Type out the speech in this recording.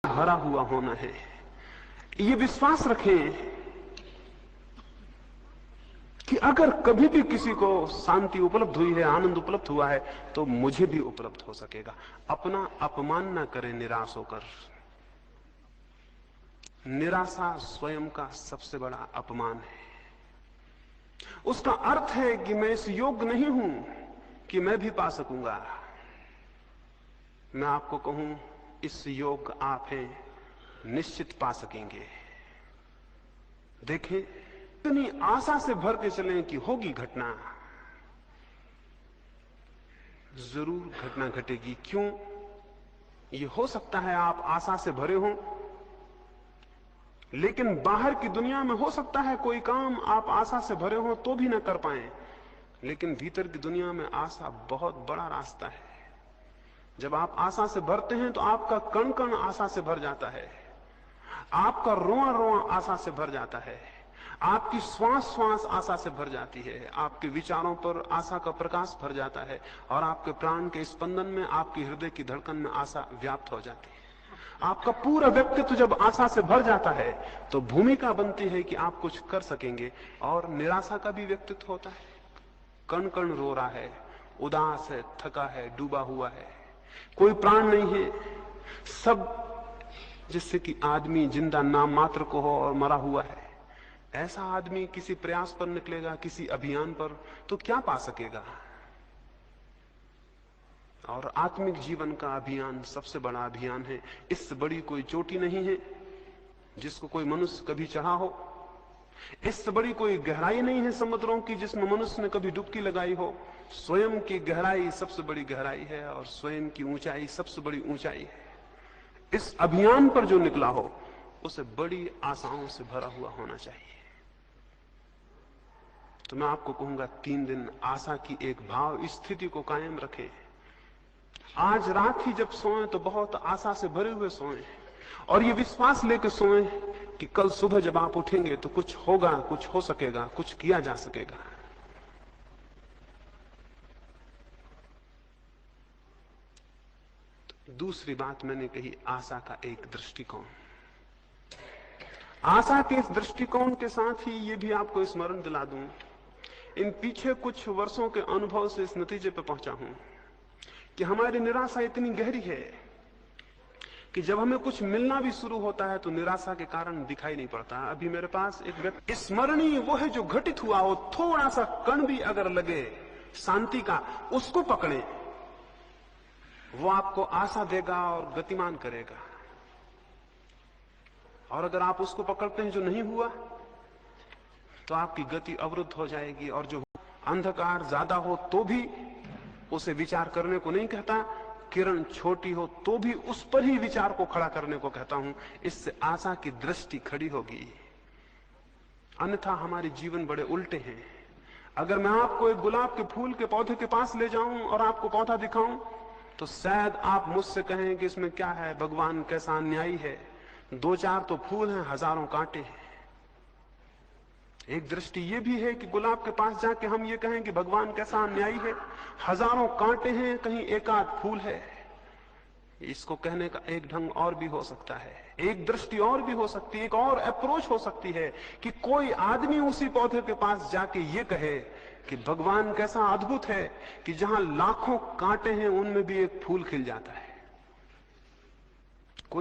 भरा हुआ होना है। ये विश्वास रखें कि अगर कभी भी किसी को शांति उपलब्ध हुई है, आनंद उपलब्ध हुआ है, तो मुझे भी उपलब्ध हो सकेगा। अपना अपमान ना करें निराश होकर। निराशा स्वयं का सबसे बड़ा अपमान है। उसका अर्थ है कि मैं इस योग्य नहीं हूं कि मैं भी पा सकूंगा। मैं आपको कहूं, इस योग्य आप हैं, निश्चित पा सकेंगे। देखें, इतनी आशा से भर के चलें कि होगी घटना, जरूर घटना घटेगी। क्यों? ये हो सकता है आप आशा से भरे हों, लेकिन बाहर की दुनिया में हो सकता है कोई काम आप आशा से भरे हों तो भी ना कर पाएं, लेकिन भीतर की दुनिया में आशा बहुत बड़ा रास्ता है। जब आप आशा से भरते हैं तो आपका कण कण आशा से भर जाता है, आपका रोआ रोआ आशा से भर जाता है, आपकी श्वास श्वास आशा से भर जाती है, आपके विचारों पर आशा का प्रकाश भर जाता है, और आपके प्राण के स्पंदन में, आपकी हृदय की धड़कन में आशा व्याप्त हो जाती है। आपका पूरा व्यक्तित्व जब आशा से भर जाता है तो भूमिका बनती है कि आप कुछ कर सकेंगे। और निराशा का भी व्यक्तित्व होता है, कण कण रो रहा है, उदास है, थका है, डूबा हुआ है, कोई प्राण नहीं है, सब जिससे कि आदमी जिंदा नाम मात्र को हो और मरा हुआ है। ऐसा आदमी किसी प्रयास पर निकलेगा, किसी अभियान पर, तो क्या पा सकेगा? और आत्मिक जीवन का अभियान सबसे बड़ा अभियान है। इससे बड़ी कोई चोटी नहीं है जिसको कोई मनुष्य कभी चढ़ा हो। इससे बड़ी कोई गहराई नहीं है समुद्रों की जिसमें मनुष्य ने कभी डुबकी लगाई हो। स्वयं की गहराई सबसे बड़ी गहराई है और स्वयं की ऊंचाई सबसे बड़ी ऊंचाई है। इस अभियान पर जो निकला हो उसे बड़ी आशाओं से भरा हुआ होना चाहिए। तो मैं आपको कहूंगा, 3 दिन आशा की एक भाव स्थिति को कायम रखें। आज रात ही जब सोएं तो बहुत आशा से भरे हुए सोएं, और ये विश्वास लेकर सोएं कि कल सुबह जब आप उठेंगे तो कुछ होगा, कुछ हो सकेगा, कुछ किया जा सकेगा। दूसरी बात मैंने कही, आशा का एक दृष्टिकोण। आशा के इस दृष्टिकोण के साथ ही ये भी आपको स्मरण दिला दूं, इन पीछे कुछ वर्षों के अनुभव से इस नतीजे पर पहुंचा हूं कि हमारी निराशा इतनी गहरी है कि जब हमें कुछ मिलना भी शुरू होता है तो निराशा के कारण दिखाई नहीं पड़ता। अभी मेरे पास एक व्यक्ति, स्मरणीय वो है जो घटित हुआ हो, थोड़ा सा कण भी अगर लगे शांति का, उसको पकड़े, वो आपको आशा देगा और गतिमान करेगा। और अगर आप उसको पकड़ते हैं जो नहीं हुआ, तो आपकी गति अवरुद्ध हो जाएगी। और जो अंधकार ज्यादा हो तो भी उसे विचार करने को नहीं कहता, किरण छोटी हो तो भी उस पर ही विचार को खड़ा करने को कहता हूं। इससे आशा की दृष्टि खड़ी होगी। अन्यथा हमारे जीवन बड़े उल्टे हैं। अगर मैं आपको एक गुलाब के फूल के पौधे के पास ले जाऊं और आपको पौधा दिखाऊं, तो शायद आप मुझसे कहें कि इसमें क्या है, भगवान कैसा अन्यायी है, 2-4 तो फूल हैं, हजारों कांटे हैं। एक दृष्टि ये भी है कि गुलाब के पास जाके हम ये कहें कि भगवान कैसा अन्यायी है, हजारों कांटे हैं, कहीं एक आध फूल है। इसको कहने का एक ढंग और भी हो सकता है, एक दृष्टि और भी हो सकती है, एक और अप्रोच हो सकती है कि कोई आदमी उसी पौधे के पास जाके ये कहे कि भगवान कैसा अद्भुत है कि जहां लाखों कांटे हैं उनमें भी एक फूल खिल जाता है।